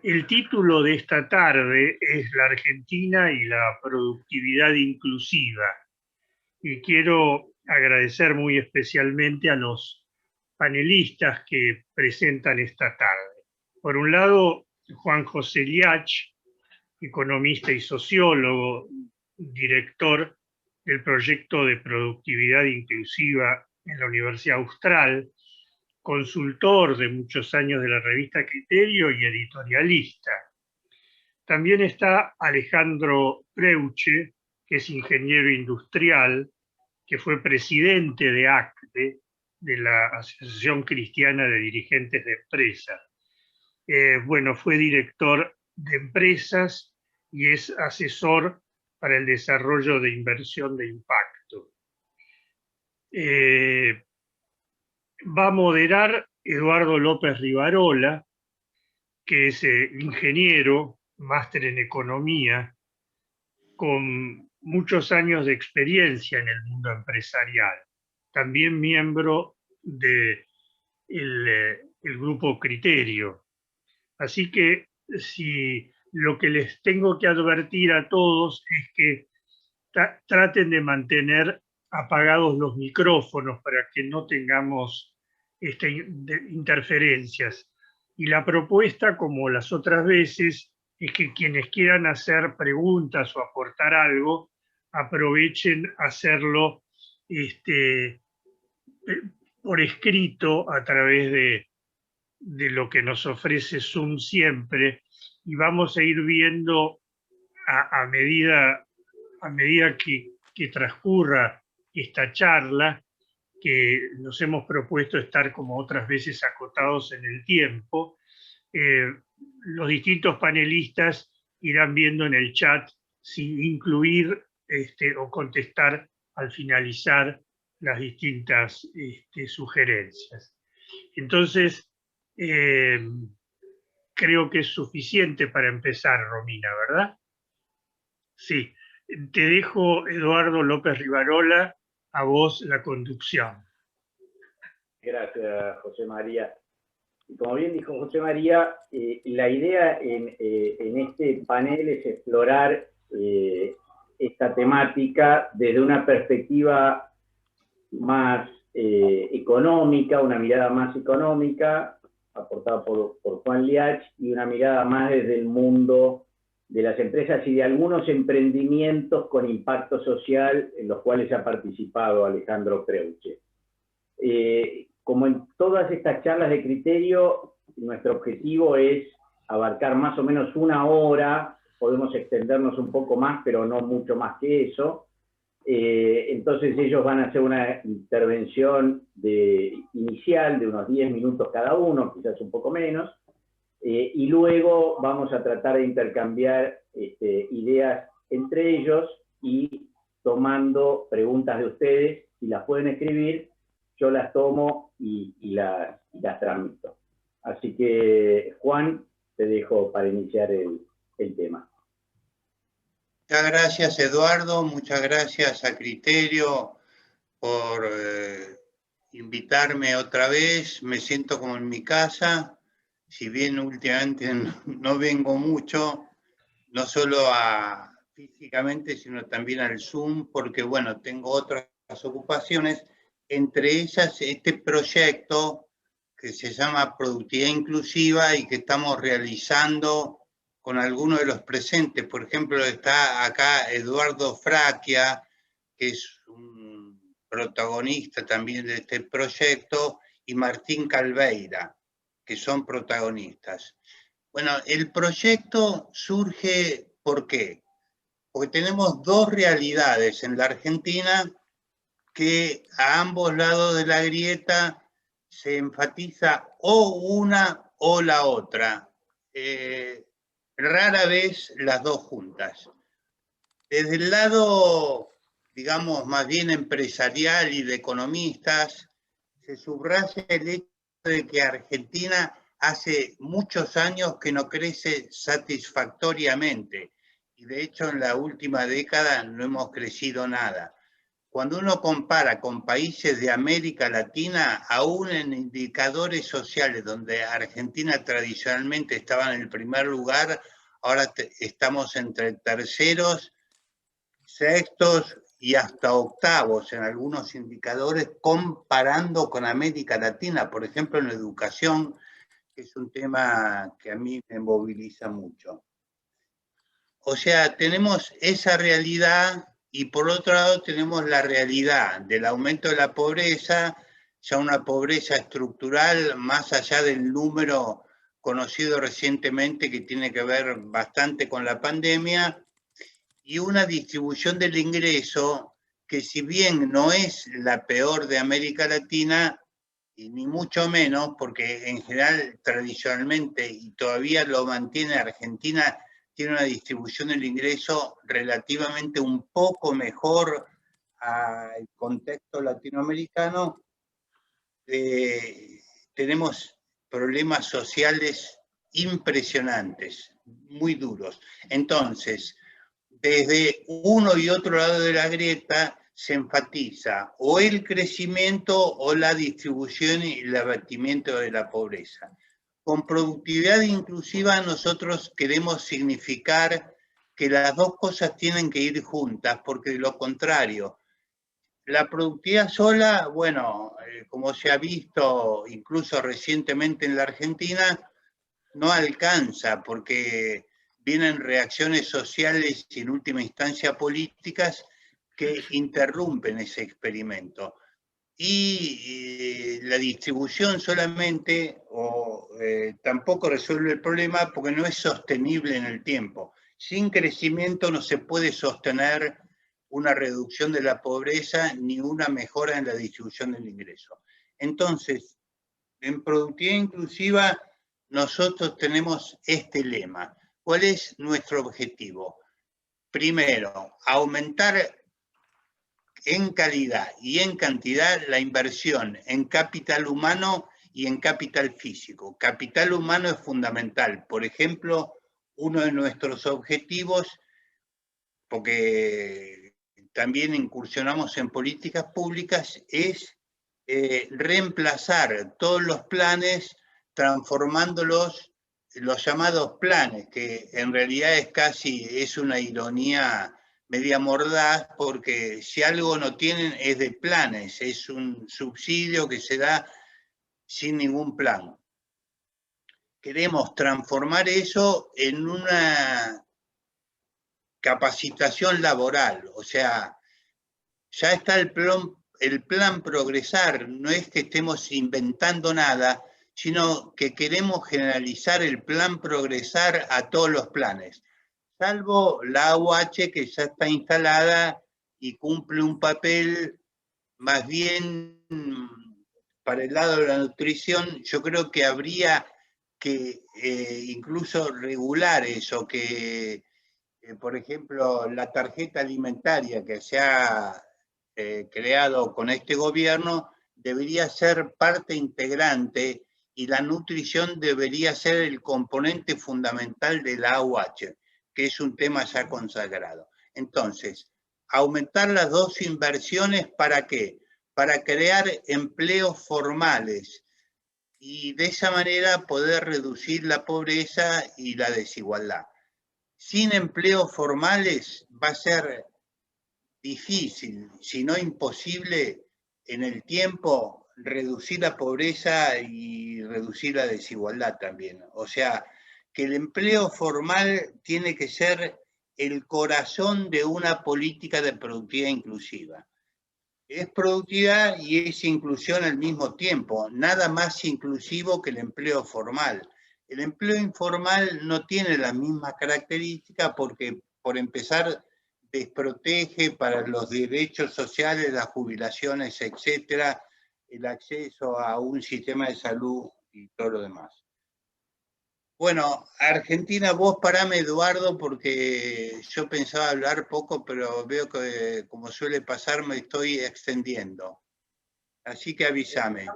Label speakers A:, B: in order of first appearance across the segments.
A: El título de esta tarde es La Argentina y la productividad inclusiva. Y quiero agradecer muy especialmente a los panelistas que presentan esta tarde. Por un lado, Juan José Liach, economista y sociólogo, director del proyecto de productividad inclusiva en la Universidad Austral, consultor de muchos años de la revista Criterio y editorialista. También está Alejandro Preuche, que es ingeniero industrial, que fue presidente de ACDE, de la Asociación Cristiana de Dirigentes de Empresas. Fue director de empresas y es asesor para el desarrollo de inversión de impacto. Va a moderar Eduardo López Rivarola, que es ingeniero, máster en economía, con muchos años de experiencia en el mundo empresarial. También miembro del grupo Criterio. Así que si lo que les tengo que advertir a todos es que traten de mantener apagados los micrófonos para que no tengamos interferencias. Y la propuesta, como las otras veces, es que quienes quieran hacer preguntas o aportar algo, aprovechen hacerlo por escrito a través de lo que nos ofrece Zoom siempre, y vamos a ir viendo a medida que transcurra esta charla, que nos hemos propuesto estar como otras veces acotados en el tiempo, los distintos panelistas irán viendo en el chat si incluir o contestar al finalizar las distintas sugerencias. Entonces, creo que es suficiente para empezar, Romina, ¿verdad? Sí. Te dejo, Eduardo López Rivarola, a vos la conducción.
B: Gracias, José María. Y como bien dijo José María, la idea en este panel es explorar esta temática desde una perspectiva más económica, una mirada más económica, aportada por Juan Liach, y una mirada más desde el mundo de las empresas y de algunos emprendimientos con impacto social en los cuales ha participado Alejandro Preuche. Como en todas estas charlas de Criterio, nuestro objetivo es abarcar más o menos una hora, podemos extendernos un poco más, pero no mucho más que eso. Entonces ellos van a hacer una intervención inicial de unos 10 minutos cada uno, quizás un poco menos, y luego vamos a tratar de intercambiar ideas entre ellos y tomando preguntas de ustedes. Si las pueden escribir, yo las tomo y las tramito. Así que, Juan, te dejo para iniciar el tema.
C: Muchas gracias, Eduardo. Muchas gracias a Criterio por invitarme otra vez. Me siento como en mi casa. Si bien últimamente no vengo mucho, no solo físicamente, sino también al Zoom, porque bueno, tengo otras ocupaciones, entre ellas este proyecto que se llama Productividad Inclusiva y que estamos realizando con algunos de los presentes. Por ejemplo, está acá Eduardo Fraquia, que es un protagonista también de este proyecto, y Martín Calveira, que son protagonistas. Bueno, el proyecto surge, ¿por qué? Porque tenemos dos realidades en la Argentina que a ambos lados de la grieta se enfatiza o una o la otra. Rara vez las dos juntas. Desde el lado, digamos, más bien empresarial y de economistas, se subraya el hecho de que Argentina hace muchos años que no crece satisfactoriamente, y de hecho en la última década no hemos crecido nada. cuando uno compara con países de América Latina, aún en indicadores sociales donde Argentina tradicionalmente estaba en el primer lugar, ahora estamos entre terceros, sextos y hasta octavos en algunos indicadores comparando con América Latina, por ejemplo en educación, que es un tema que a mí me moviliza mucho. O sea, tenemos esa realidad y por otro lado tenemos la realidad del aumento de la pobreza, ya una pobreza estructural más allá del número conocido recientemente que tiene que ver bastante con la pandemia, y una distribución del ingreso que si bien no es la peor de América Latina, y ni mucho menos, porque en general tradicionalmente y todavía lo mantiene Argentina, tiene una distribución del ingreso relativamente un poco mejor al contexto latinoamericano, tenemos problemas sociales impresionantes, muy duros. Entonces, desde uno y otro lado de la grieta se enfatiza o el crecimiento o la distribución y el abatimiento de la pobreza. Con productividad inclusiva nosotros queremos significar que las dos cosas tienen que ir juntas, porque de lo contrario, la productividad sola, bueno, como se ha visto incluso recientemente en la Argentina, no alcanza, porque vienen reacciones sociales y en última instancia políticas que interrumpen ese experimento. Y la distribución solamente tampoco resuelve el problema porque no es sostenible en el tiempo. Sin crecimiento no se puede sostener una reducción de la pobreza ni una mejora en la distribución del ingreso. Entonces, en productividad inclusiva nosotros tenemos este lema. ¿Cuál es nuestro objetivo? Primero, aumentar en calidad y en cantidad la inversión en capital humano y en capital físico. Capital humano es fundamental. Por ejemplo, uno de nuestros objetivos, porque también incursionamos en políticas públicas, es reemplazar todos los planes transformándolos, los llamados planes, que en realidad es una ironía media mordaz, porque si algo no tienen es de planes, es un subsidio que se da sin ningún plan. Queremos transformar eso en una capacitación laboral, o sea, ya está el plan Progresar, no es que estemos inventando nada, sino que queremos generalizar el plan Progresar a todos los planes, salvo la AUH que ya está instalada y cumple un papel más bien para el lado de la nutrición. Yo creo que habría que incluso regular eso, que por ejemplo la tarjeta alimentaria que se ha creado con este gobierno debería ser parte integrante y la nutrición debería ser el componente fundamental de la AUH, que es un tema ya consagrado. Entonces, aumentar las dos inversiones, ¿para qué? Para crear empleos formales y de esa manera poder reducir la pobreza y la desigualdad. Sin empleos formales va a ser difícil, si no imposible, en el tiempo reducir la pobreza y reducir la desigualdad también. O sea, que el empleo formal tiene que ser el corazón de una política de productividad inclusiva. Es productividad y es inclusión al mismo tiempo, nada más inclusivo que el empleo formal. El empleo informal no tiene las mismas características porque, por empezar, desprotege para los derechos sociales, las jubilaciones, etcétera, el acceso a un sistema de salud y todo lo demás. Bueno, Argentina, vos parame, Eduardo, porque yo pensaba hablar poco, pero veo que, como suele pasar, me estoy extendiendo. Así que avísame.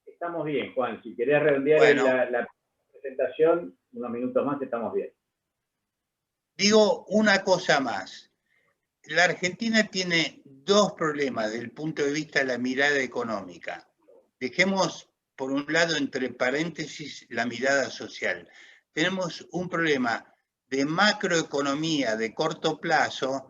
B: Estamos bien, Juan. Si querés redondear bueno, la presentación, unos minutos más, estamos bien.
C: Digo una cosa más. la Argentina tiene dos problemas desde el punto de vista de la mirada económica. Dejemos, por un lado, entre paréntesis, la mirada social. Tenemos un problema de macroeconomía de corto plazo,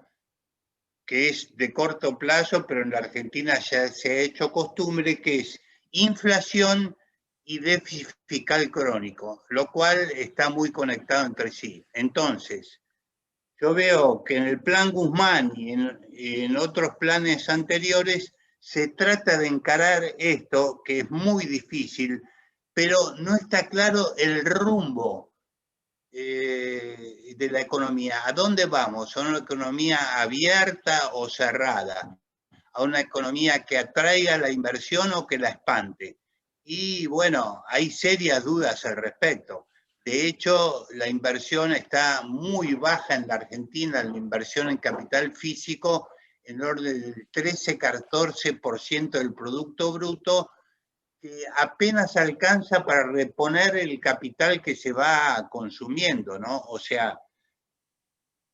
C: que es de corto plazo, pero en la Argentina ya se ha hecho costumbre, que es inflación y déficit fiscal crónico, lo cual está muy conectado entre sí. Entonces, yo veo que en el plan Guzmán y en otros planes anteriores se trata de encarar esto, que es muy difícil, pero no está claro el rumbo de la economía. ¿A dónde vamos? ¿A una economía abierta o cerrada? ¿A una economía que atraiga la inversión o que la espante? Y bueno, hay serias dudas al respecto. De hecho, la inversión está muy baja en la Argentina, la inversión en capital físico en orden del 13-14% del Producto Bruto, que apenas alcanza para reponer el capital que se va consumiendo, ¿no? O sea,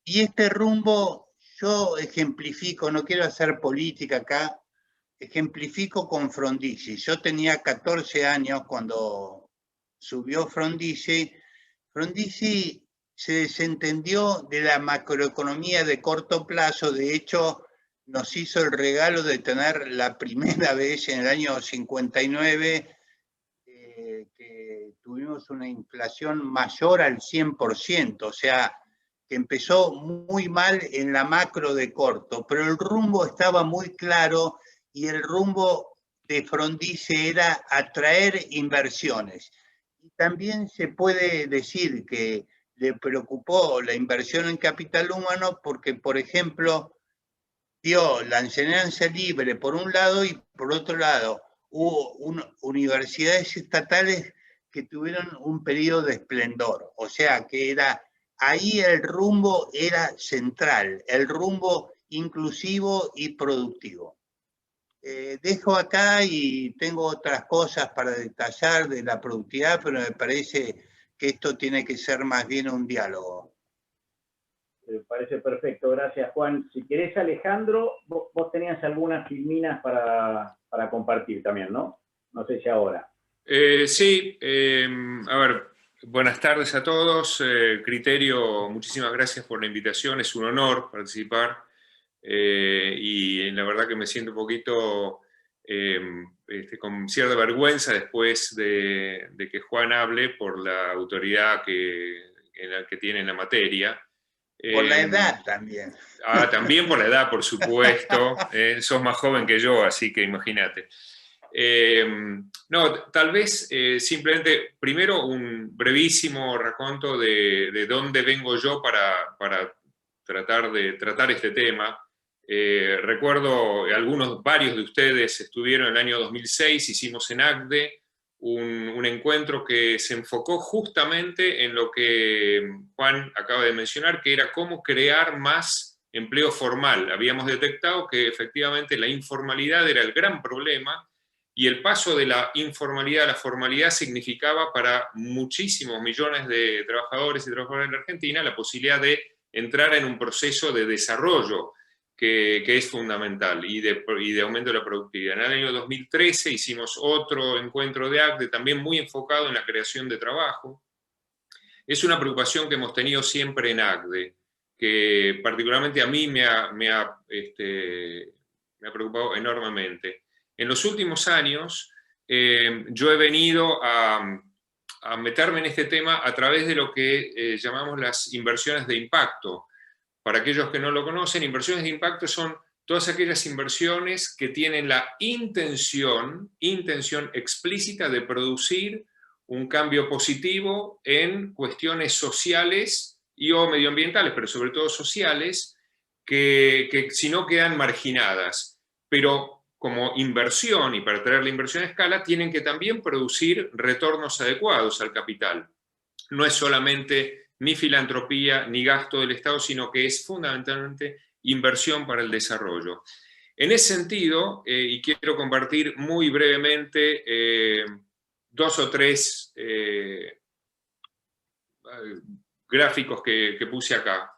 C: y este rumbo yo ejemplifico, no quiero hacer política acá, ejemplifico con Frondizi. Yo tenía 14 años cuando subió Frondizi. Frondizi se desentendió de la macroeconomía de corto plazo, de hecho nos hizo el regalo de tener la primera vez en el año 59 que tuvimos una inflación mayor al 100%, o sea, que empezó muy mal en la macro de corto, pero el rumbo estaba muy claro y el rumbo de Frondizi era atraer inversiones. Y también se puede decir que le preocupó la inversión en capital humano porque, por ejemplo, dio la enseñanza libre por un lado y por otro lado hubo universidades estatales que tuvieron un periodo de esplendor. O sea que era, ahí el rumbo era central, el rumbo inclusivo y productivo. Dejo acá y tengo otras cosas para detallar de la productividad, pero me parece que esto tiene que ser más bien un diálogo.
B: Me parece perfecto, gracias Juan. Si querés, Alejandro, vos tenías algunas filminas para compartir también, ¿no? No sé si ahora.
D: Sí, a ver, buenas tardes a todos. Criterio, muchísimas gracias por la invitación, es un honor participar y la verdad que me siento un poquito con cierta vergüenza después de que Juan hable por la autoridad que tiene en la materia.
C: Por la edad también.
D: También por la edad, por supuesto. Sos más joven que yo, así que imagínate. No, tal vez simplemente, primero un brevísimo raconto de dónde vengo yo para tratar este tema. Recuerdo, varios de ustedes estuvieron en el año 2006, hicimos en ACDE un encuentro que se enfocó justamente en lo que Juan acaba de mencionar, que era cómo crear más empleo formal. Habíamos detectado que efectivamente la informalidad era el gran problema y el paso de la informalidad a la formalidad significaba para muchísimos millones de trabajadores y trabajadoras en la Argentina la posibilidad de entrar en un proceso de desarrollo que es fundamental y de aumento de la productividad. En el año 2013 hicimos otro encuentro de ACDE, también muy enfocado en la creación de trabajo. Es una preocupación que hemos tenido siempre en ACDE, que particularmente a mí me ha preocupado enormemente. En los últimos años yo he venido a meterme en este tema a través de lo que llamamos las inversiones de impacto. Para aquellos que no lo conocen, inversiones de impacto son todas aquellas inversiones que tienen la intención explícita de producir un cambio positivo en cuestiones sociales y o medioambientales, pero sobre todo sociales, que si no quedan marginadas. Pero como inversión, y para traer la inversión a escala, tienen que también producir retornos adecuados al capital. No es solamente ni filantropía ni gasto del Estado, sino que es fundamentalmente inversión para el desarrollo. En ese sentido, y quiero compartir muy brevemente dos o tres gráficos que puse acá.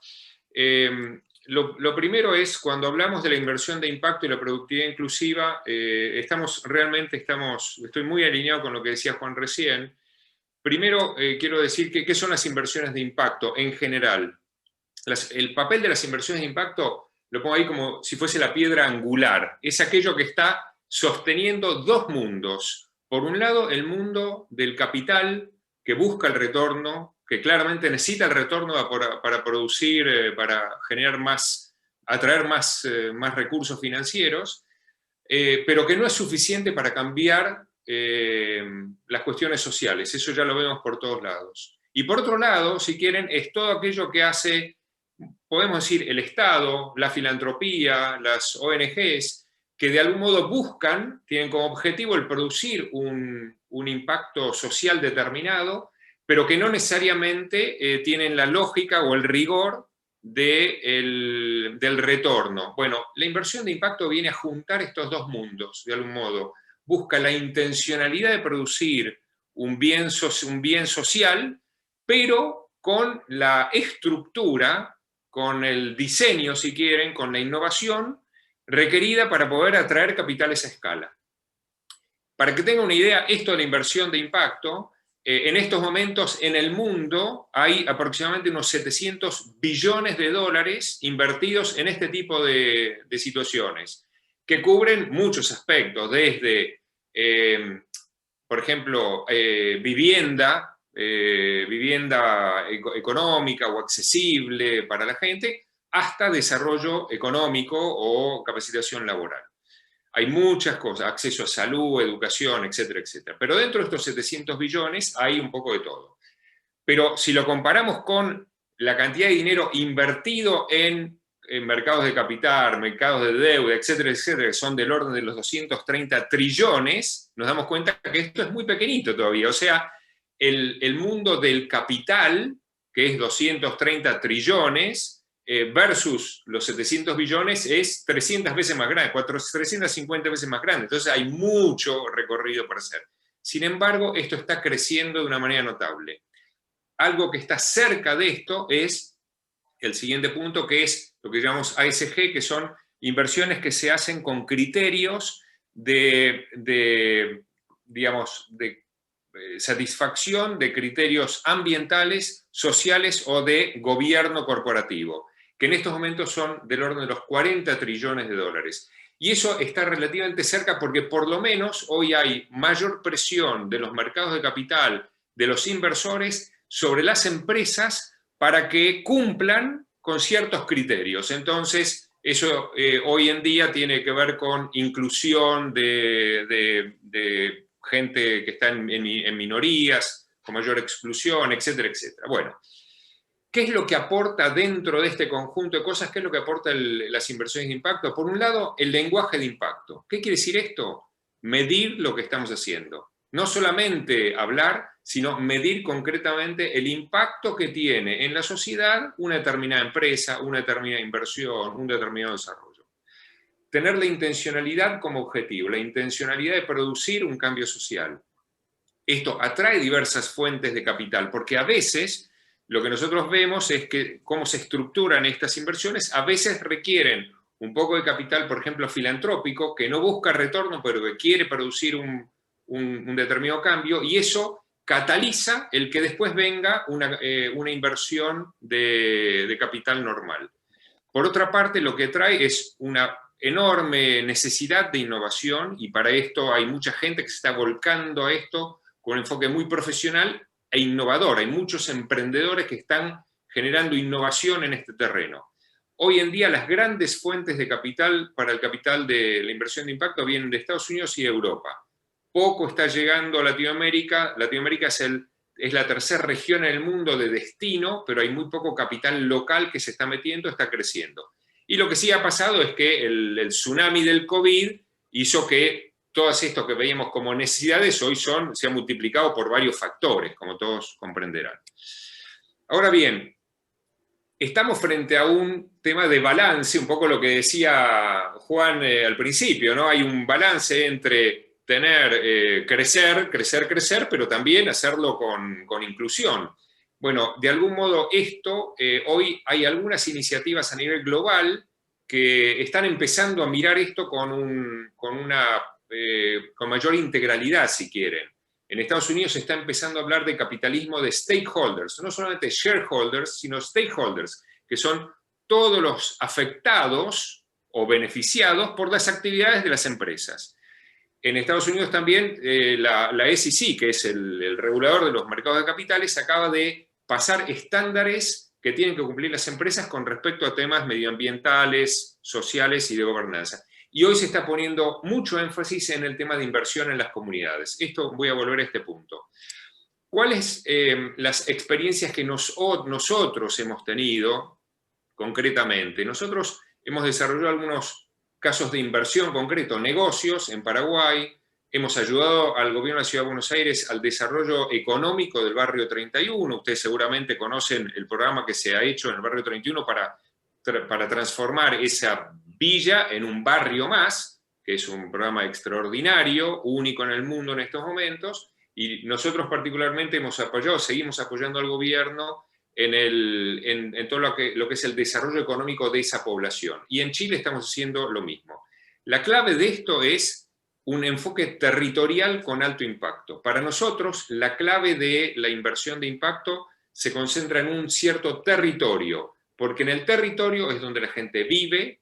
D: lo primero es, cuando hablamos de la inversión de impacto y la productividad inclusiva, estoy muy alineado con lo que decía Juan recién. Primero, quiero decir qué son las inversiones de impacto en general. El papel de las inversiones de impacto lo pongo ahí como si fuese la piedra angular. Es aquello que está sosteniendo dos mundos. Por un lado, el mundo del capital que busca el retorno, que claramente necesita el retorno para producir, para generar más, atraer más recursos financieros, pero que no es suficiente para cambiar las cuestiones sociales. Eso ya lo vemos por todos lados. Y por otro lado, si quieren, es todo aquello que hace, podemos decir, el Estado, la filantropía, las ONGs, que de algún modo tienen como objetivo el producir un impacto social determinado, pero que no necesariamente tienen la lógica o el rigor del retorno. Bueno, la inversión de impacto viene a juntar estos dos mundos, de algún modo. Busca la intencionalidad de producir un bien social, pero con la estructura, con el diseño, si quieren, con la innovación requerida para poder atraer capitales a escala. Para que tengan una idea, esto de la inversión de impacto, en estos momentos en el mundo hay aproximadamente unos 700 billones de dólares invertidos en este tipo de situaciones, que cubren muchos aspectos, desde, por ejemplo, vivienda económica o accesible para la gente, hasta desarrollo económico o capacitación laboral. Hay muchas cosas, acceso a salud, educación, etcétera, etcétera. Pero dentro de estos 700 billones hay un poco de todo. Pero si lo comparamos con la cantidad de dinero invertido en mercados de capital, mercados de deuda, etcétera, etcétera, que son del orden de los 230 trillones, nos damos cuenta que esto es muy pequeñito todavía. O sea, el mundo del capital, que es 230 trillones, versus los 700 billones, es 300 veces más grande, 350 veces más grande. Entonces hay mucho recorrido por hacer. Sin embargo, esto está creciendo de una manera notable. Algo que está cerca de esto es el siguiente punto, que es lo que llamamos ASG, que son inversiones que se hacen con criterios de satisfacción de criterios ambientales, sociales o de gobierno corporativo, que en estos momentos son del orden de los 40 trillones de dólares. Y eso está relativamente cerca porque por lo menos hoy hay mayor presión de los mercados de capital, de los inversores, sobre las empresas para que cumplan con ciertos criterios. Entonces, eso hoy en día tiene que ver con inclusión de gente que está en minorías, con mayor exclusión, etcétera, etcétera. Bueno, ¿qué es lo que aporta dentro de este conjunto de cosas? ¿Qué es lo que aporta las inversiones de impacto? Por un lado, el lenguaje de impacto. ¿Qué quiere decir esto? Medir lo que estamos haciendo. No solamente hablar, sino medir concretamente el impacto que tiene en la sociedad una determinada empresa, una determinada inversión, un determinado desarrollo. Tener la intencionalidad como objetivo, la intencionalidad de producir un cambio social. Esto atrae diversas fuentes de capital, porque a veces lo que nosotros vemos es que cómo se estructuran estas inversiones, a veces requieren un poco de capital, por ejemplo, filantrópico, que no busca retorno, pero que quiere producir un determinado cambio, y eso cataliza el que después venga una inversión de capital normal. Por otra parte, lo que trae es una enorme necesidad de innovación, y para esto hay mucha gente que se está volcando a esto con un enfoque muy profesional e innovador. Hay muchos emprendedores que están generando innovación en este terreno. Hoy en día las grandes fuentes de capital para el capital de la inversión de impacto vienen de Estados Unidos y de Europa. Poco está llegando a Latinoamérica. Latinoamérica es la tercera región en el mundo de destino, pero hay muy poco capital local que se está metiendo, está creciendo. Y lo que sí ha pasado es que el tsunami del COVID hizo que todas esto que veíamos como necesidades hoy se han multiplicado por varios factores, como todos comprenderán. Ahora bien, estamos frente a un tema de balance, un poco lo que decía Juan al principio, ¿no? Hay un balance entre crecer, pero también hacerlo con inclusión. Bueno, de algún modo esto, hoy hay algunas iniciativas a nivel global que están empezando a mirar esto con mayor integralidad, si quieren. En Estados Unidos se está empezando a hablar de capitalismo de stakeholders, no solamente shareholders, sino stakeholders, que son todos los afectados o beneficiados por las actividades de las empresas. En Estados Unidos también la SEC, que es el regulador de los mercados de capitales, acaba de pasar estándares que tienen que cumplir las empresas con respecto a temas medioambientales, sociales y de gobernanza. Y hoy se está poniendo mucho énfasis en el tema de inversión en las comunidades. Esto voy a volver a este punto. ¿Cuáles las experiencias que nosotros hemos tenido concretamente? Nosotros hemos desarrollado algunos casos de inversión concreto, negocios en Paraguay. Hemos ayudado al gobierno de la Ciudad de Buenos Aires al desarrollo económico del barrio 31. Ustedes seguramente conocen el programa que se ha hecho en el barrio 31 para transformar esa villa en un barrio más, que es un programa extraordinario, único en el mundo en estos momentos, y nosotros particularmente hemos apoyado, seguimos apoyando al gobierno en todo lo que es el desarrollo económico de esa población. Y en Chile estamos haciendo lo mismo. La clave de esto es un enfoque territorial con alto impacto. Para nosotros, la clave de la inversión de impacto se concentra en un cierto territorio, porque en el territorio es donde la gente vive,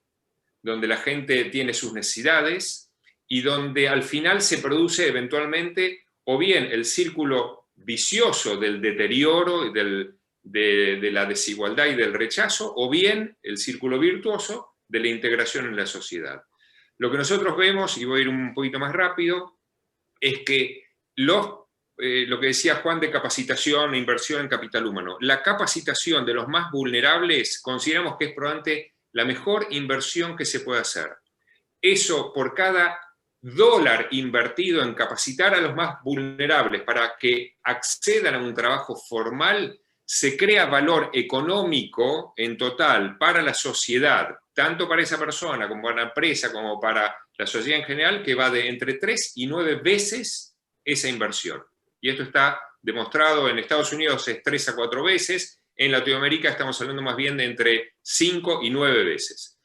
D: donde la gente tiene sus necesidades y donde al final se produce eventualmente o bien el círculo vicioso del deterioro, de la desigualdad y del rechazo, o bien el círculo virtuoso de la integración en la sociedad. Lo que nosotros vemos, y voy a ir un poquito más rápido, es que lo que decía Juan de capacitación e inversión en capital humano, la capacitación de los más vulnerables consideramos que es probablemente la mejor inversión que se puede hacer. Eso, por cada dólar invertido en capacitar a los más vulnerables para que accedan a un trabajo formal, se crea valor económico en total para la sociedad, tanto para esa persona como para la empresa, como para la sociedad en general, que va de entre 3 y 9 veces esa inversión. Y esto está demostrado en Estados Unidos, es 3 a 4 veces, en Latinoamérica estamos hablando más bien de entre 5 y 9 veces.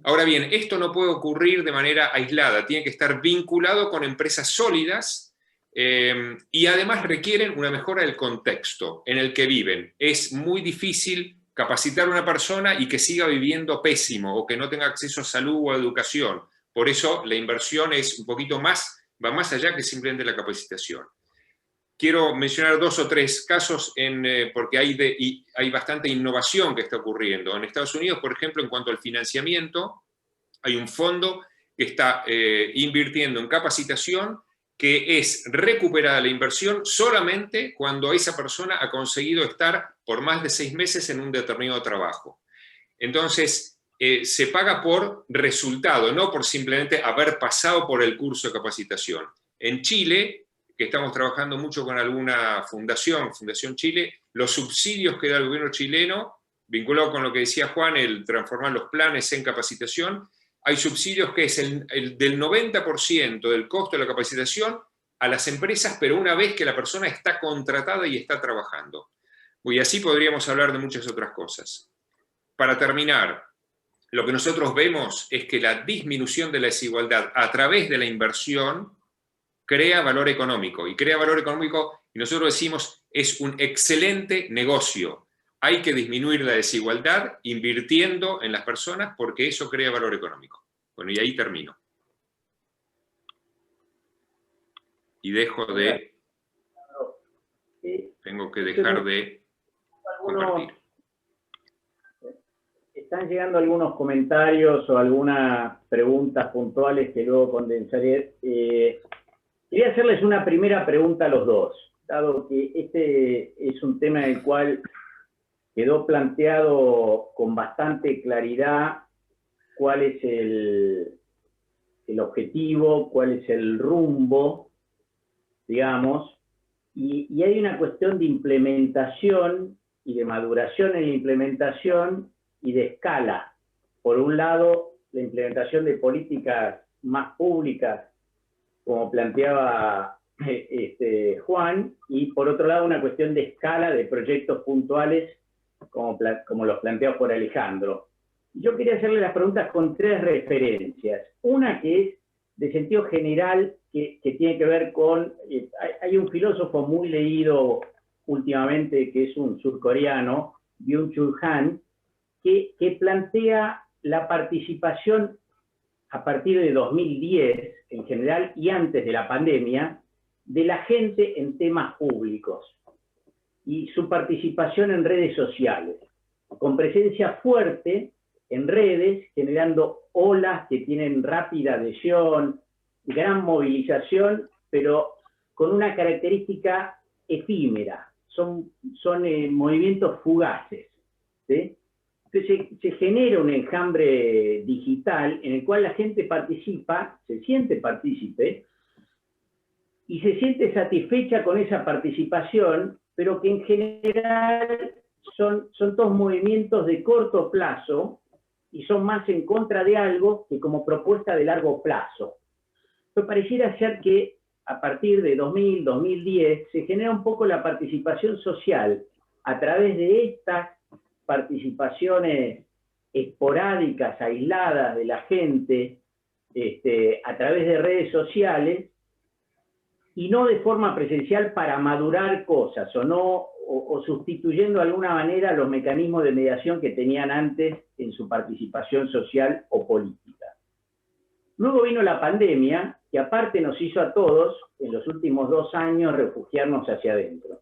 D: Ahora bien, esto no puede ocurrir de manera aislada, tiene que estar vinculado con empresas sólidas y además requieren una mejora del contexto en el que viven. Es muy difícil capacitar a una persona y que siga viviendo pésimo o que no tenga acceso a salud o a educación. Por eso la inversión es un poquito más, va más allá que simplemente la capacitación. Quiero mencionar 2 o 3 casos porque hay bastante innovación que está ocurriendo. En Estados Unidos, por ejemplo, en cuanto al financiamiento, hay un fondo que está invirtiendo en capacitación que es recuperada la inversión solamente cuando esa persona ha conseguido estar por más de 6 meses en un determinado trabajo. Entonces, se paga por resultado, no por simplemente haber pasado por el curso de capacitación. En Chile, que estamos trabajando mucho con alguna fundación, Fundación Chile, los subsidios que da el gobierno chileno, vinculado con lo que decía Juan, el transformar los planes en capacitación, hay subsidios que es el del 90% del costo de la capacitación a las empresas, pero una vez que la persona está contratada y está trabajando. Y así podríamos hablar de muchas otras cosas. Para terminar, lo que nosotros vemos es que la disminución de la desigualdad a través de la inversión crea valor económico, y crea valor económico, y nosotros decimos, es un excelente negocio. Hay que disminuir la desigualdad invirtiendo en las personas porque eso crea valor económico. Bueno, y ahí termino. Y dejo de... Tengo que dejar de compartir.
B: Están llegando algunos comentarios o algunas preguntas puntuales que luego condensaré. Quería hacerles una primera pregunta a los dos, dado que este es un tema en el cual quedó planteado con bastante claridad cuál es el objetivo, cuál es el rumbo, digamos, y hay una cuestión de implementación y de maduración en la implementación y de escala. Por un lado, la implementación de políticas más públicas, como planteaba Juan, y por otro lado una cuestión de escala de proyectos puntuales como los planteados por Alejandro. Yo quería hacerle las preguntas con 3 referencias. Una que es de sentido general, que tiene que ver con... hay un filósofo muy leído últimamente, que es un surcoreano, Byung-Chul Han, que plantea la participación a partir de 2010, en general, y antes de la pandemia, de la gente en temas públicos y su participación en redes sociales, con presencia fuerte en redes, generando olas que tienen rápida adhesión, gran movilización, pero con una característica efímera, son movimientos fugaces, ¿sí? Entonces se genera un enjambre digital en el cual la gente participa, se siente partícipe, y se siente satisfecha con esa participación, pero que en general son todos movimientos de corto plazo y son más en contra de algo que como propuesta de largo plazo. Pero pareciera ser que a partir de 2000, 2010, se genera un poco la participación social a través de estas participaciones esporádicas, aisladas de la gente, a través de redes sociales, y no de forma presencial para madurar cosas, o sustituyendo de alguna manera los mecanismos de mediación que tenían antes en su participación social o política. Luego vino la pandemia, que aparte nos hizo a todos, en los últimos 2 años, refugiarnos hacia adentro.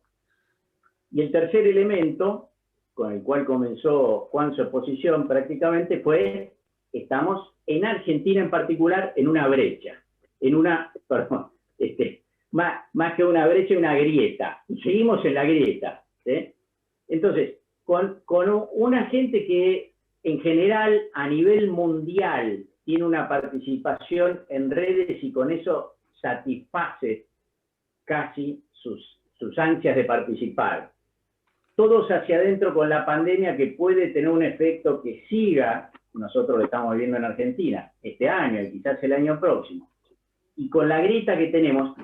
B: Y el tercer elemento, con el cual comenzó Juan su exposición prácticamente, fue: estamos en Argentina en particular en una brecha, más que una brecha, una grieta. Y seguimos en la grieta, ¿sí? Entonces, con una gente que en general a nivel mundial tiene una participación en redes y con eso satisface casi sus ansias de participar. Todos hacia adentro con la pandemia, que puede tener un efecto que siga, nosotros lo estamos viviendo en Argentina, este año y quizás el año próximo. Y con la grieta que tenemos,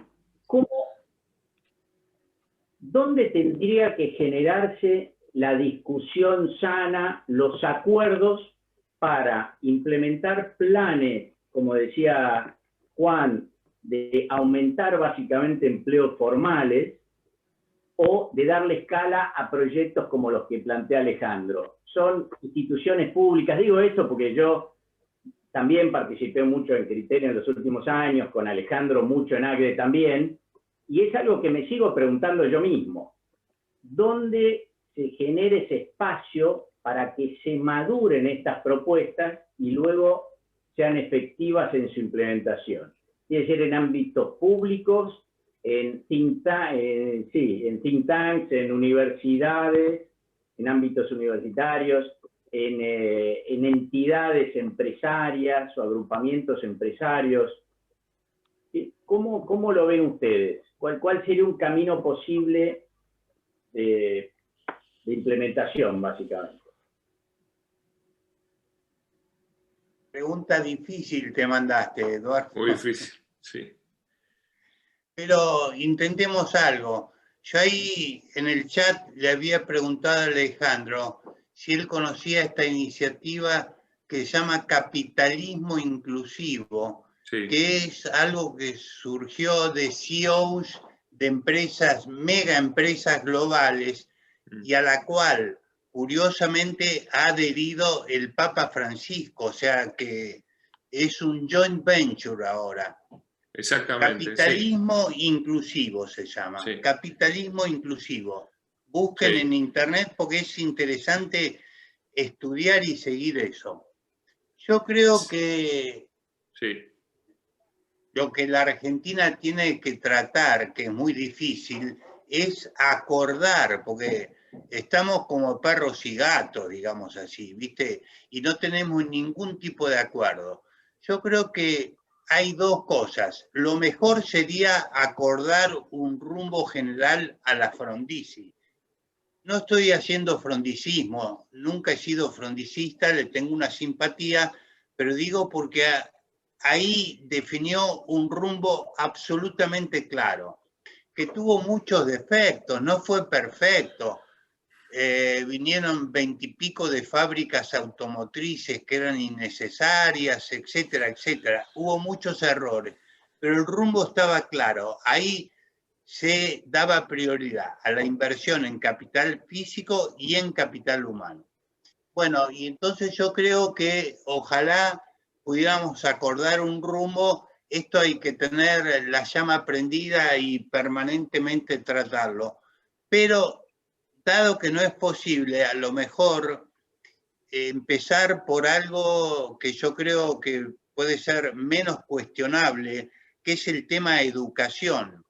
B: ¿dónde tendría que generarse la discusión sana, los acuerdos para implementar planes, como decía Juan, de aumentar básicamente empleos formales, o de darle escala a proyectos como los que plantea Alejandro? Son instituciones públicas, digo esto porque yo también participé mucho en Criterio en los últimos años, con Alejandro mucho en ACDE también, y es algo que me sigo preguntando yo mismo. ¿Dónde se genere ese espacio para que se maduren estas propuestas y luego sean efectivas en su implementación? Tiene que ser en ámbitos públicos, en think tanks, en universidades, en ámbitos universitarios, en entidades empresarias o agrupamientos empresarios. ¿Cómo lo ven ustedes? ¿Cuál sería un camino posible de implementación, básicamente?
C: Pregunta difícil te mandaste, Eduardo.
D: Muy difícil, sí.
C: Pero intentemos algo. Yo ahí en el chat le había preguntado a Alejandro si él conocía esta iniciativa que se llama Capitalismo Inclusivo, sí, que es algo que surgió de CEOs de empresas, mega empresas globales, y a la cual curiosamente ha adherido el Papa Francisco, o sea que es un joint venture ahora.
D: Exactamente.
C: Capitalismo inclusivo se llama. Sí. Capitalismo inclusivo. Busquen en internet porque es interesante estudiar y seguir eso. Yo creo que lo que la Argentina tiene que tratar, que es muy difícil, es acordar, porque estamos como perros y gatos, digamos así, ¿viste? Y no tenemos ningún tipo de acuerdo. Yo creo que hay 2 cosas. Lo mejor sería acordar un rumbo general a la frondizi. No estoy haciendo frondicismo, nunca he sido frondicista, le tengo una simpatía, pero digo porque ahí definió un rumbo absolutamente claro, que tuvo muchos defectos, no fue perfecto. Vinieron 20 y pico de fábricas automotrices que eran innecesarias, etcétera, etcétera. Hubo muchos errores, pero el rumbo estaba claro. Ahí se daba prioridad a la inversión en capital físico y en capital humano. Bueno, y entonces yo creo que ojalá pudiéramos acordar un rumbo. Esto hay que tener la llama prendida y permanentemente tratarlo. Pero dado que no es posible, a lo mejor empezar por algo que yo creo que puede ser menos cuestionable, que es el tema de educación,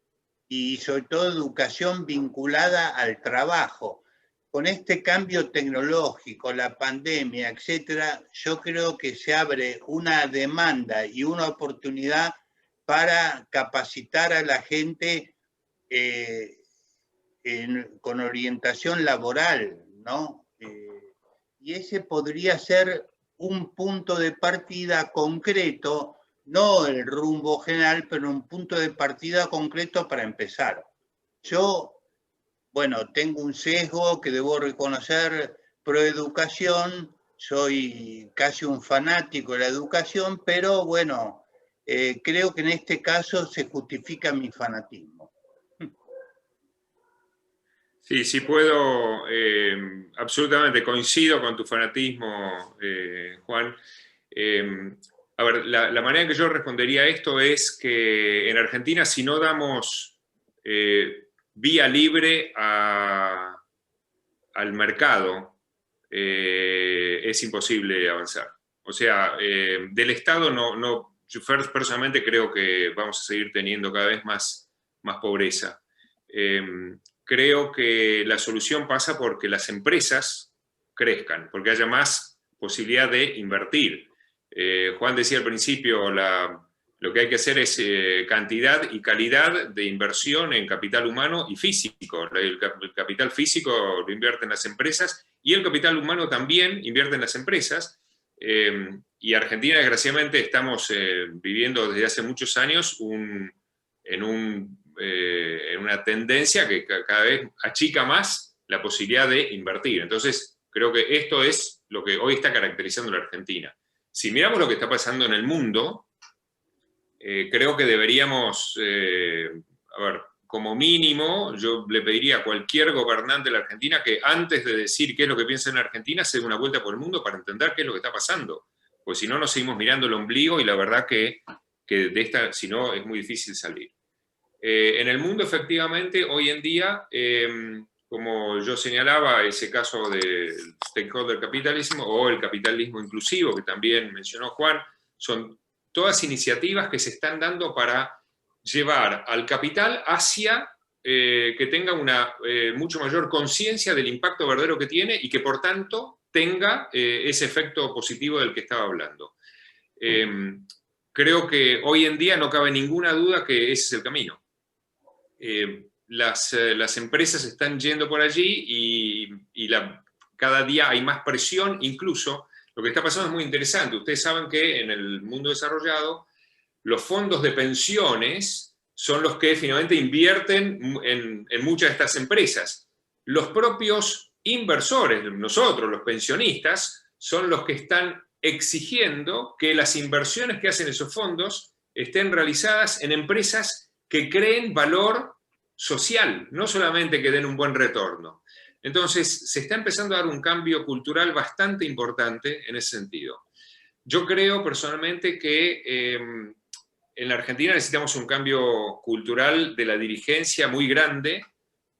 C: y sobre todo educación vinculada al trabajo. Con este cambio tecnológico, la pandemia, etcétera, yo creo que se abre una demanda y una oportunidad para capacitar a la gente con orientación laboral, ¿no? Y ese podría ser un punto de partida concreto, no el rumbo general, pero un punto de partida concreto para empezar. Yo, bueno, tengo un sesgo que debo reconocer, pro educación, soy casi un fanático de la educación, pero bueno, creo que en este caso se justifica mi fanatismo.
D: Sí, sí puedo, absolutamente coincido con tu fanatismo, Juan. A ver, la manera en que yo respondería a esto es que en Argentina, si no damos vía libre al mercado, es imposible avanzar. O sea, del Estado yo personalmente creo que vamos a seguir teniendo cada vez más pobreza. Creo que la solución pasa porque las empresas crezcan, porque haya más posibilidad de invertir. Juan decía al principio, lo que hay que hacer es cantidad y calidad de inversión en capital humano y físico. El capital físico lo invierten las empresas y el capital humano también invierte en las empresas. Y Argentina, desgraciadamente, estamos viviendo desde hace muchos años en una tendencia que cada vez achica más la posibilidad de invertir. Entonces, creo que esto es lo que hoy está caracterizando la Argentina. Si miramos lo que está pasando en el mundo, creo que deberíamos, a ver, como mínimo, yo le pediría a cualquier gobernante de la Argentina que antes de decir qué es lo que piensa en la Argentina, se dé una vuelta por el mundo para entender qué es lo que está pasando. Pues si no, nos seguimos mirando el ombligo y la verdad que de esta, si no, es muy difícil salir. En el mundo, efectivamente, hoy en día, como yo señalaba, ese caso del stakeholder capitalism o el capitalismo inclusivo, que también mencionó Juan, son todas iniciativas que se están dando para llevar al capital hacia que tenga una mucho mayor conciencia del impacto verdadero que tiene y que, por tanto, tenga ese efecto positivo del que estaba hablando. Creo que hoy en día no cabe ninguna duda que ese es el camino. Las empresas están yendo por allí y cada día hay más presión. Incluso lo que está pasando es muy interesante. Ustedes saben que en el mundo desarrollado los fondos de pensiones son los que finalmente invierten en muchas de estas empresas. Los propios inversores, nosotros, los pensionistas, son los que están exigiendo que las inversiones que hacen esos fondos estén realizadas en empresas que creen valor social, no solamente que den un buen retorno. Entonces, se está empezando a dar un cambio cultural bastante importante en ese sentido. Yo creo personalmente que en la Argentina necesitamos un cambio cultural de la dirigencia muy grande,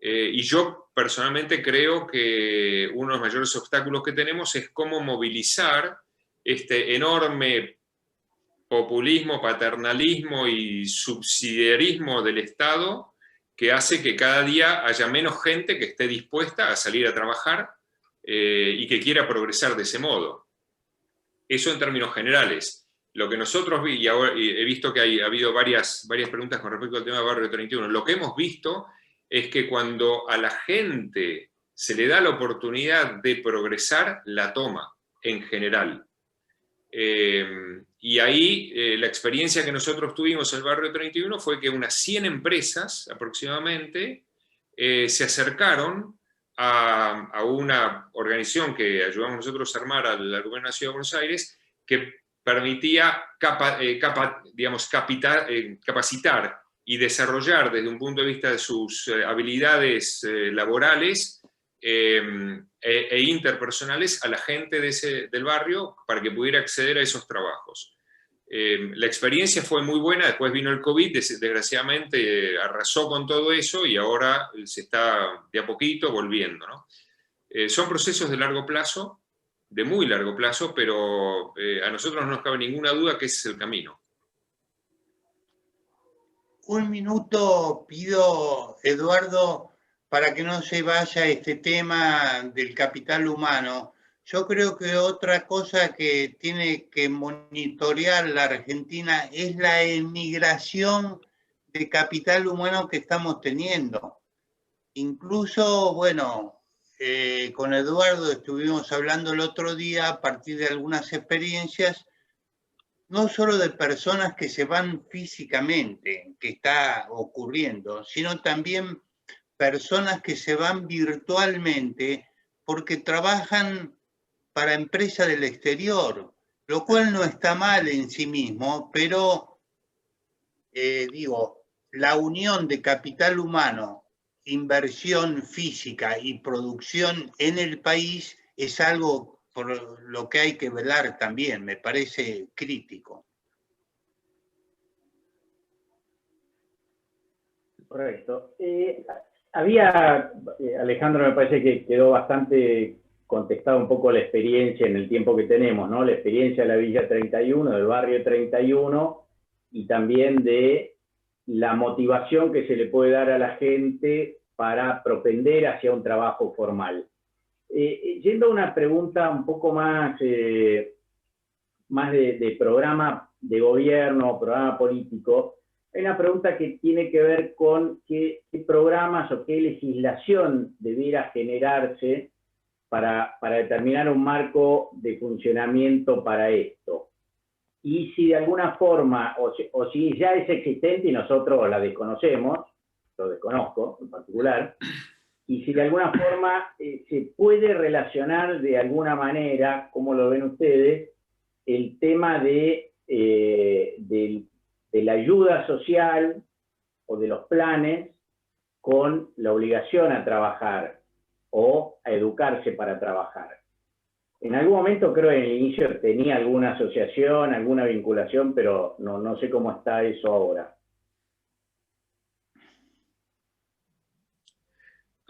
D: y yo personalmente creo que uno de los mayores obstáculos que tenemos es cómo movilizar este enorme populismo, paternalismo y subsidiarismo del Estado que hace que cada día haya menos gente que esté dispuesta a salir a trabajar y que quiera progresar de ese modo. Eso en términos generales. Lo que nosotros y ahora he visto que ha habido varias preguntas con respecto al tema de Barrio 31. Lo que hemos visto es que cuando a la gente se le da la oportunidad de progresar, la toma en general. Y ahí la experiencia que nosotros tuvimos en el barrio 31 fue que unas 100 empresas aproximadamente se acercaron a una organización que ayudamos nosotros a armar al gobierno de la Ciudad de Buenos Aires, que permitía capacitar y desarrollar desde un punto de vista de sus habilidades laborales e interpersonales a la gente del barrio para que pudiera acceder a esos trabajos. La experiencia fue muy buena, después vino el COVID, desgraciadamente arrasó con todo eso y ahora se está de a poquito volviendo, ¿no? Son procesos de largo plazo, de muy largo plazo, pero a nosotros no nos cabe ninguna duda que ese es el camino.
C: Un minuto pido, Eduardo, para que no se vaya este tema del capital humano. Yo creo que otra cosa que tiene que monitorear la Argentina es la emigración de capital humano que estamos teniendo. Incluso, bueno, con Eduardo estuvimos hablando el otro día a partir de algunas experiencias, no solo de personas que se van físicamente, que está ocurriendo, sino también personas que se van virtualmente porque trabajan para empresas del exterior, lo cual no está mal en sí mismo, pero digo, la unión de capital humano, inversión física y producción en el país es algo por lo que hay que velar también, me parece crítico.
B: Correcto. Alejandro, me parece que quedó bastante contestado un poco la experiencia en el tiempo que tenemos, ¿no? La experiencia de la Villa 31, del barrio 31, y también de la motivación que se le puede dar a la gente para propender hacia un trabajo formal. Yendo a una pregunta un poco más de programa de gobierno, programa político, hay una pregunta que tiene que ver con qué programas o qué legislación debiera generarse para determinar un marco de funcionamiento para esto. Y si de alguna forma, o si ya es existente y nosotros la desconocemos, lo desconozco en particular, y si de alguna forma se puede relacionar de alguna manera, ¿cómo lo ven ustedes?, el tema de la ayuda social o de los planes con la obligación a trabajar o a educarse para trabajar. En algún momento creo que en el inicio tenía alguna asociación, alguna vinculación, pero no sé cómo está eso ahora.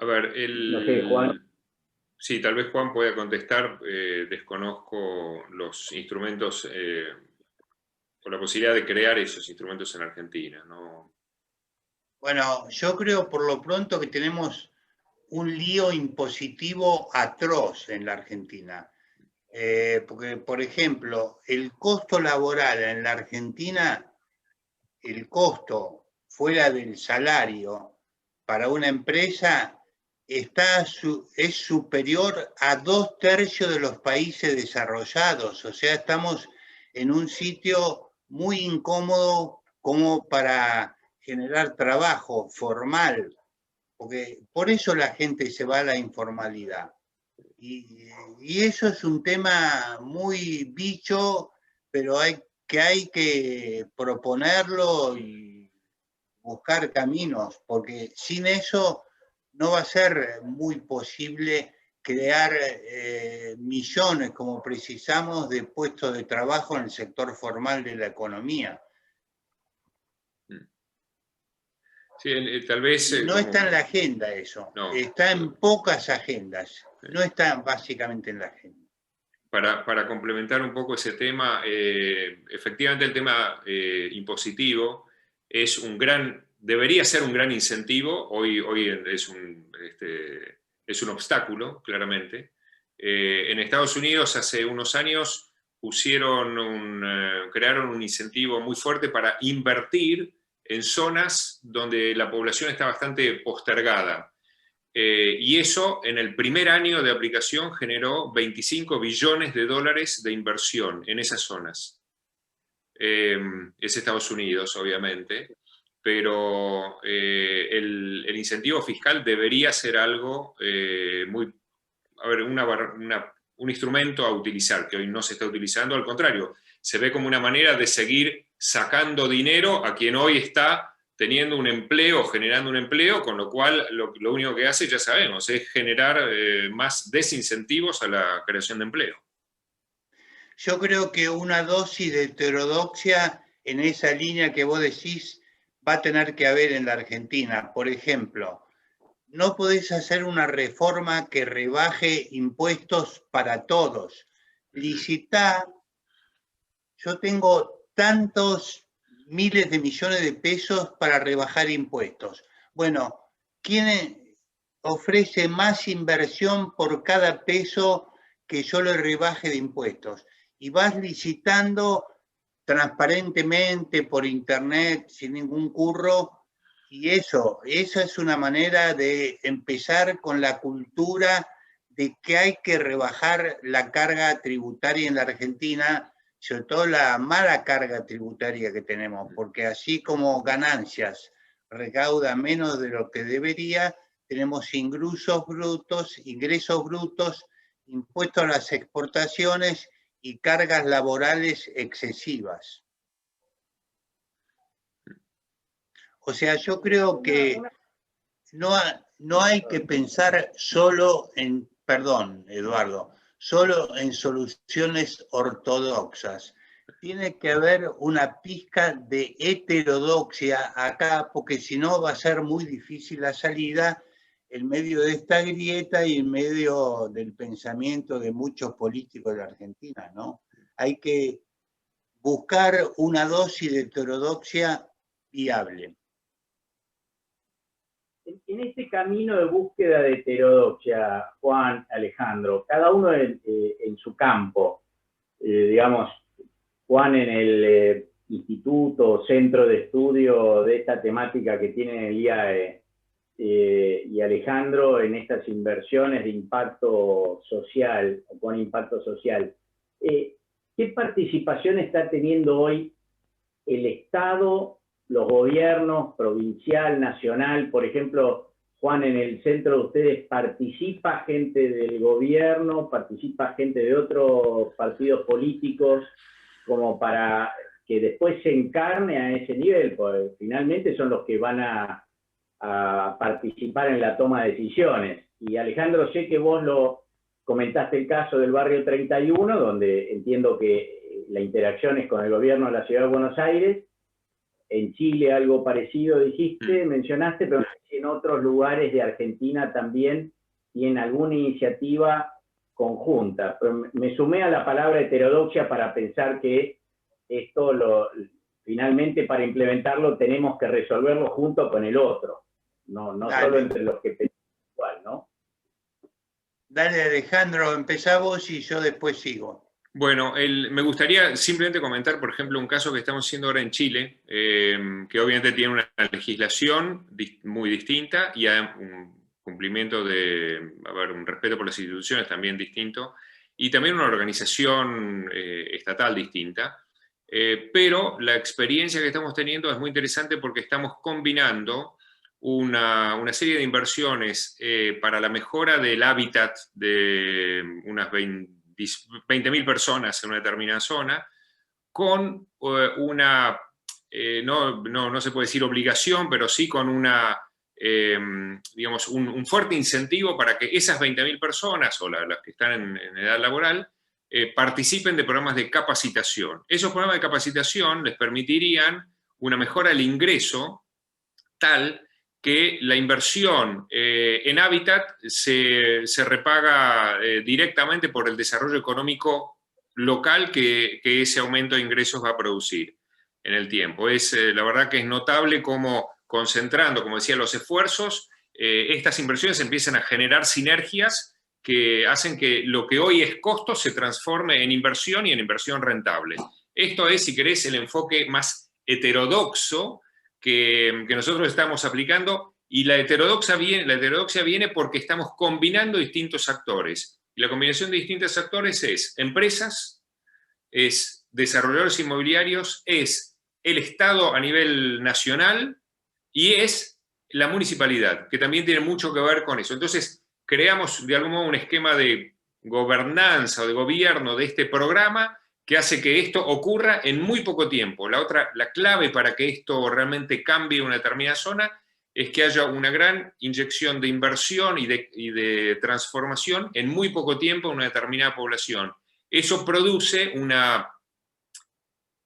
D: A ver,
B: no sé, Juan.
D: Sí, tal vez Juan pueda contestar. Desconozco los instrumentos o la posibilidad de crear esos instrumentos en Argentina, ¿no?
C: Bueno, yo creo por lo pronto que tenemos un lío impositivo atroz en la Argentina. Porque, por ejemplo, el costo laboral en la Argentina, el costo fuera del salario para una empresa es superior a 2/3 de los países desarrollados. O sea, estamos en un sitio muy incómodo como para generar trabajo formal, porque por eso la gente se va a la informalidad. Y eso es un tema muy bicho, pero hay que proponerlo y buscar caminos, porque sin eso no va a ser muy posible crear millones, como precisamos, de puestos de trabajo en el sector formal de la economía.
D: Sí, tal vez...
C: no está en la agenda eso, no. Está en pocas agendas, no está básicamente en la agenda.
D: Para complementar un poco ese tema, efectivamente el tema impositivo es debería ser un gran incentivo, hoy es un obstáculo, claramente. En Estados Unidos hace unos años crearon un incentivo muy fuerte para invertir en zonas donde la población está bastante postergada. y eso en el primer año de aplicación generó 25 billones de dólares de inversión en esas zonas. Es Estados Unidos, obviamente, pero el incentivo fiscal debería ser algo un instrumento a utilizar, que hoy no se está utilizando, al contrario, se ve como una manera de seguir sacando dinero a quien hoy está teniendo un empleo, generando un empleo, con lo cual lo único que hace, ya sabemos, es generar más desincentivos a la creación de empleo.
C: Yo creo que una dosis de heterodoxia en esa línea que vos decís va a tener que haber en la Argentina. Por ejemplo, no podés hacer una reforma que rebaje impuestos para todos. Licitá, yo tengo tantos miles de millones de pesos para rebajar impuestos. Bueno, ¿quién ofrece más inversión por cada peso que yo le rebaje de impuestos? Y vas licitando transparentemente por internet, sin ningún curro, y esa es una manera de empezar con la cultura de que hay que rebajar la carga tributaria en la Argentina, sobre todo la mala carga tributaria que tenemos, porque así como ganancias recauda menos de lo que debería, tenemos ingresos brutos, impuestos a las exportaciones y cargas laborales excesivas. O sea, yo creo que no hay que pensar solo en, perdón, Eduardo, solo en soluciones ortodoxas. Tiene que haber una pizca de heterodoxia acá, porque si no va a ser muy difícil la salida en medio de esta grieta y en medio del pensamiento de muchos políticos de la Argentina, ¿no? Hay que buscar una dosis de heterodoxia viable.
B: En este camino de búsqueda de heterodoxia, Juan, Alejandro, cada uno en su campo, digamos, Juan en el instituto o centro de estudio de esta temática que tiene el IAE, y Alejandro en estas inversiones de impacto social, o con impacto social. ¿Qué participación está teniendo hoy el Estado, los gobiernos, provincial, nacional? Por ejemplo, Juan, en el centro de ustedes, ¿participa gente del gobierno, participa gente de otros partidos políticos, como para que después se encarne a ese nivel? Porque finalmente son los que van a participar en la toma de decisiones. Y Alejandro, sé que vos lo comentaste el caso del barrio 31, donde entiendo que la interacción es con el gobierno de la Ciudad de Buenos Aires. En Chile algo parecido dijiste, mencionaste, pero en otros lugares de Argentina también tienen alguna iniciativa conjunta. Pero me sumé a la palabra heterodoxia para pensar que esto finalmente para implementarlo tenemos que resolverlo junto con el otro, no solo entre los que pensamos igual, ¿no?
C: Dale, Alejandro, empezá vos y yo después sigo.
D: Bueno, me gustaría simplemente comentar, por ejemplo, un caso que estamos haciendo ahora en Chile, que obviamente tiene una legislación muy distinta y un cumplimiento un respeto por las instituciones también distinto, y también una organización estatal distinta. Pero la experiencia que estamos teniendo es muy interesante porque estamos combinando una serie de inversiones para la mejora del hábitat de unas 20.000 personas en una determinada zona, con no se puede decir obligación, pero sí con digamos, un fuerte incentivo para que esas 20.000 personas, o las que están en edad laboral, participen de programas de capacitación. Esos programas de capacitación les permitirían una mejora del ingreso tal que la inversión en hábitat se repaga directamente por el desarrollo económico local que ese aumento de ingresos va a producir en el tiempo. La verdad que es notable cómo, concentrando, como decía, los esfuerzos, estas inversiones empiezan a generar sinergias que hacen que lo que hoy es costo se transforme en inversión y en inversión rentable. Esto es, si querés, el enfoque más heterodoxo que nosotros estamos aplicando Y la heterodoxia viene porque estamos combinando distintos actores. Y la combinación de distintos actores es empresas, es desarrolladores inmobiliarios, es el Estado a nivel nacional y es la municipalidad, que también tiene mucho que ver con eso. Entonces, creamos de algún modo un esquema de gobernanza o de gobierno de este programa que hace que esto ocurra en muy poco tiempo. La clave para que esto realmente cambie una determinada zona es que haya una gran inyección de inversión y de transformación en muy poco tiempo en una determinada población. Eso produce una,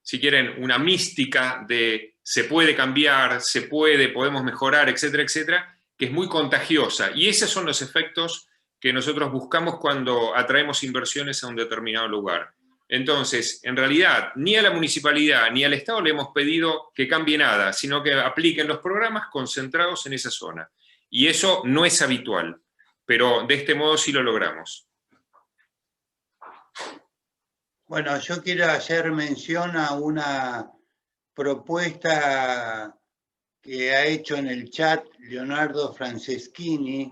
D: si quieren, una mística de se puede cambiar, podemos mejorar, etcétera, etcétera, que es muy contagiosa. Y esos son los efectos que nosotros buscamos cuando atraemos inversiones a un determinado lugar. Entonces, en realidad, ni a la municipalidad ni al Estado le hemos pedido que cambie nada, sino que apliquen los programas concentrados en esa zona. Y eso no es habitual, pero de este modo sí lo logramos.
C: Bueno, yo quiero hacer mención a una propuesta que ha hecho en el chat Leonardo Franceschini,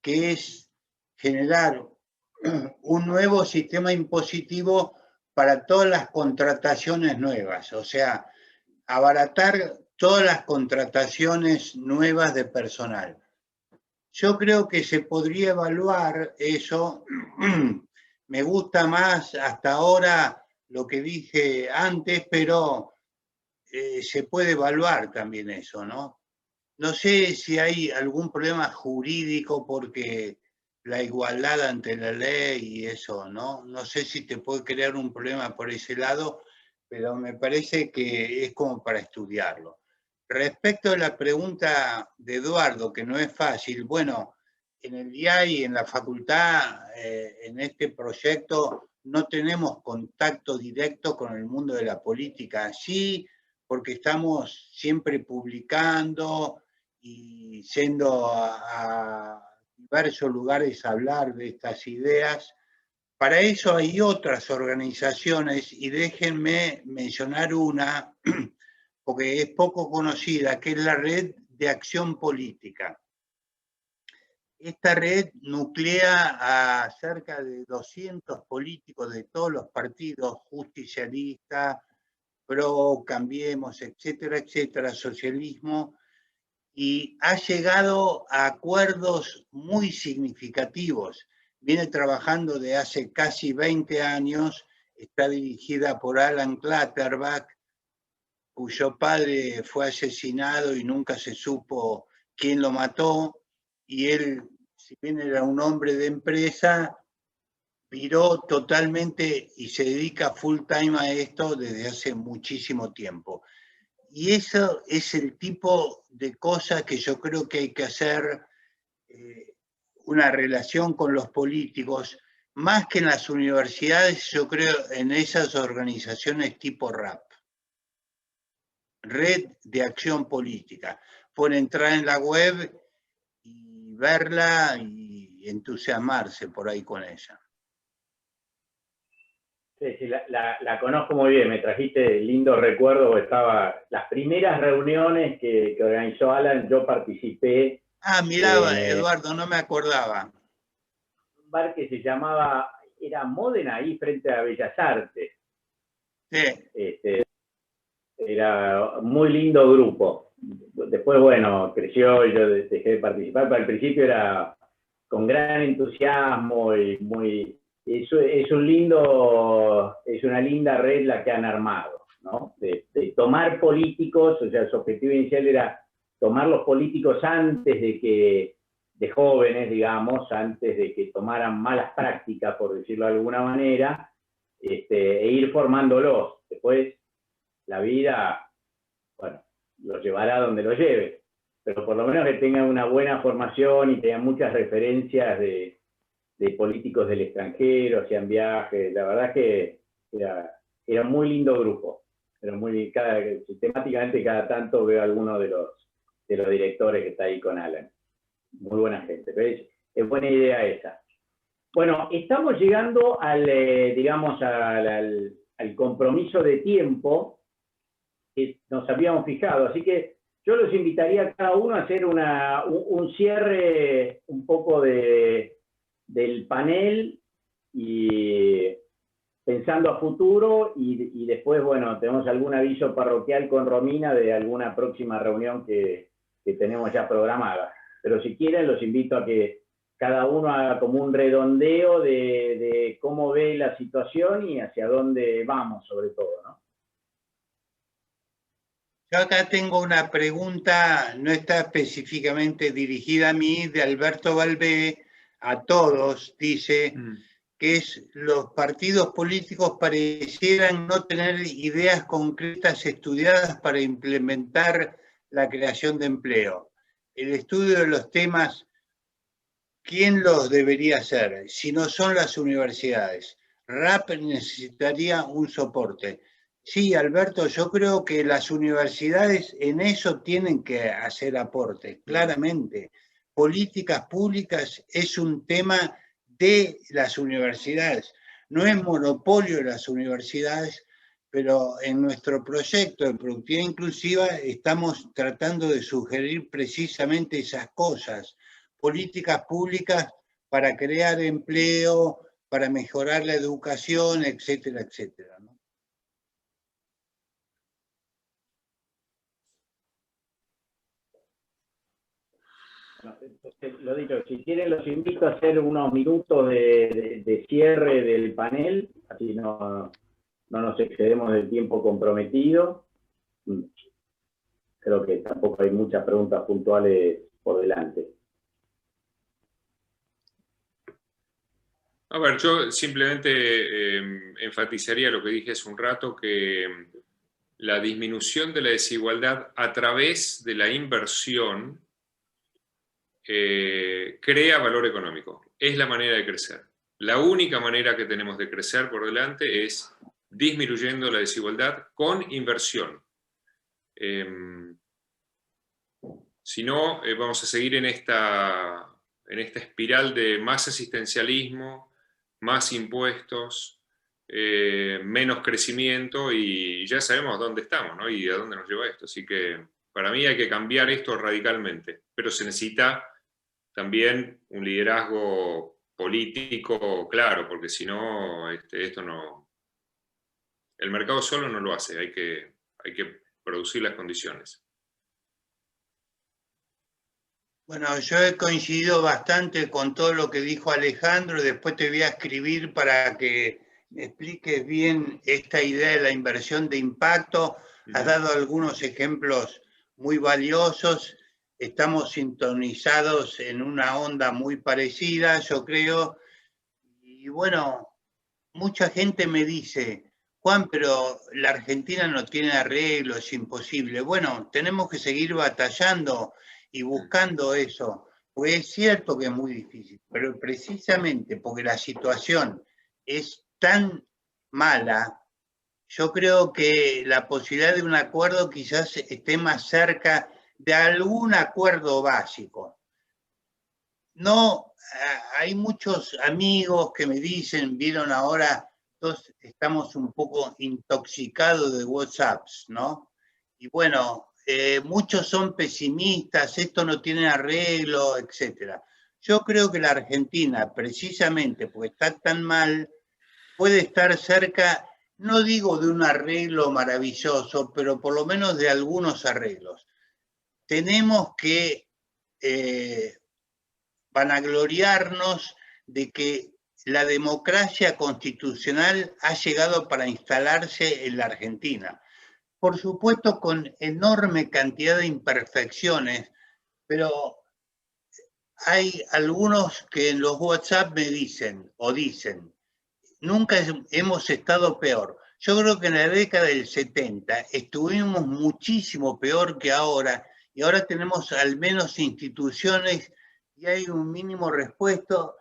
C: que es generar un nuevo sistema impositivo para todas las contrataciones nuevas, o sea, abaratar todas las contrataciones nuevas de personal. Yo creo que se podría evaluar eso. Me gusta más hasta ahora lo que dije antes, pero se puede evaluar también eso, ¿no? No sé si hay algún problema jurídico porque la igualdad ante la ley y eso, ¿no? No sé si te puede crear un problema por ese lado, pero me parece que es como para estudiarlo. Respecto a la pregunta de Eduardo, que no es fácil, bueno, en el IAI, en la facultad, en este proyecto, no tenemos contacto directo con el mundo de la política, sí, porque estamos siempre publicando y yendo a diversos lugares a hablar de estas ideas. Para eso hay otras organizaciones, y déjenme mencionar una, porque es poco conocida, que es la Red de Acción Política. Esta red nuclea a cerca de 200 políticos de todos los partidos, justicialistas, PRO, Cambiemos, etcétera, etcétera, socialismo, y ha llegado a acuerdos muy significativos. Viene trabajando de hace casi 20 años, está dirigida por Alan Clutterbuck, cuyo padre fue asesinado y nunca se supo quién lo mató, y él, si bien era un hombre de empresa, viró totalmente y se dedica full time a esto desde hace muchísimo tiempo. Y eso es el tipo de cosas que yo creo que hay que hacer, una relación con los políticos, más que en las universidades, yo creo en esas organizaciones tipo RAP. Red de Acción Política. Por entrar en la web y verla y entusiasmarse por ahí con ella.
B: Sí, la conozco muy bien, me trajiste lindos recuerdos, estaba las primeras reuniones que organizó Alan, yo participé.
C: Ah, mirá, Eduardo, no me acordaba.
B: Un bar que se llamaba, era Módena, ahí frente a Bellas Artes.
C: Sí.
B: Era un muy lindo grupo. Después, bueno, creció y yo dejé de participar, pero al principio era con gran entusiasmo y muy... Es una linda red la que han armado, ¿no? De tomar políticos, o sea, su objetivo inicial era tomar los políticos antes de jóvenes, digamos, antes de que tomaran malas prácticas, por decirlo de alguna manera, e ir formándolos. Después, la vida, bueno, los llevará donde los lleve, pero por lo menos que tengan una buena formación y tengan muchas referencias de políticos del extranjero, hacían viajes. La verdad es que era un muy lindo grupo. Era sistemáticamente cada tanto veo a alguno de los directores que está ahí con Alan. Muy buena gente. ¿Ves? Es buena idea esa. Bueno, estamos llegando digamos, al compromiso de tiempo que nos habíamos fijado. Así que Yo los invitaría a cada uno a hacer un cierre un poco del panel y pensando a futuro y después, bueno, tenemos algún aviso parroquial con Romina de alguna próxima reunión que tenemos ya programada. Pero si quieren, los invito a que cada uno haga como un redondeo de cómo ve la situación y hacia dónde vamos, sobre todo, ¿no?
C: Yo acá tengo una pregunta, no está específicamente dirigida a mí, de Alberto Valvé, a todos, dice, que es: los partidos políticos parecieran no tener ideas concretas estudiadas para implementar la creación de empleo. El estudio de los temas, ¿quién los debería hacer? Si no son las universidades. RAP necesitaría un soporte. Sí, Alberto, yo creo que las universidades en eso tienen que hacer aportes, claramente. Políticas públicas es un tema de las universidades. No es monopolio de las universidades, pero en nuestro proyecto de productividad inclusiva estamos tratando de sugerir precisamente esas cosas. Políticas públicas para crear empleo, para mejorar la educación, etcétera, etcétera, ¿no?
B: Lo dicho, si quieren los invito a hacer unos minutos de cierre del panel, así no nos excedemos del tiempo comprometido. Creo que tampoco hay muchas preguntas puntuales por delante.
D: A ver, yo simplemente enfatizaría lo que dije hace un rato, que la disminución de la desigualdad a través de la inversión crea valor económico. Es la manera de crecer. La única manera que tenemos de crecer por delante es disminuyendo la desigualdad con inversión. Si no, vamos a seguir en esta espiral de más asistencialismo, más impuestos, menos crecimiento, y ya sabemos dónde estamos, ¿no? Y a dónde nos lleva esto. Así que para mí hay que cambiar esto radicalmente, pero se necesita también un liderazgo político claro, porque si no, esto no... El mercado solo no lo hace, hay que producir las condiciones.
C: Bueno, yo he coincidido bastante con todo lo que dijo Alejandro, después te voy a escribir para que me expliques bien esta idea de la inversión de impacto. Has dado algunos ejemplos muy valiosos, estamos sintonizados en una onda muy parecida, yo creo, y bueno, mucha gente me dice: Juan, pero la Argentina no tiene arreglo, es imposible. Bueno, tenemos que seguir batallando y buscando eso, porque es cierto que es muy difícil, pero precisamente porque la situación es tan mala, yo creo que la posibilidad de un acuerdo quizás esté más cerca de algún acuerdo básico. No, hay muchos amigos que me dicen, vieron ahora, todos estamos un poco intoxicados de WhatsApps, ¿no? Y bueno, muchos son pesimistas, esto no tiene arreglo, etc. Yo creo que la Argentina, precisamente porque está tan mal, puede estar cerca, no digo de un arreglo maravilloso, pero por lo menos de algunos arreglos. Tenemos que vanagloriarnos de que la democracia constitucional ha llegado para instalarse en la Argentina. Por supuesto, con enorme cantidad de imperfecciones, pero hay algunos que en los WhatsApp me dicen, nunca hemos estado peor. Yo creo que en la década del 70 estuvimos muchísimo peor que ahora, y ahora tenemos al menos instituciones y hay un mínimo respeto.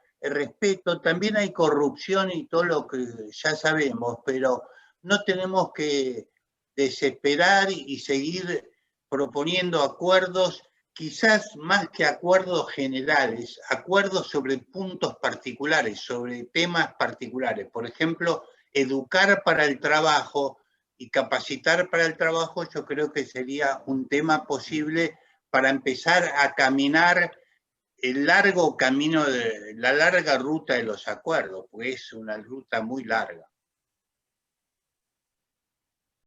C: También hay corrupción y todo lo que ya sabemos, pero no tenemos que desesperar y seguir proponiendo acuerdos, quizás más que acuerdos generales, acuerdos sobre puntos particulares, sobre temas particulares. Por ejemplo, educar para el trabajo y capacitar para el trabajo, yo creo que sería un tema posible para empezar a caminar el largo camino, la larga ruta de los acuerdos, porque es una ruta muy larga.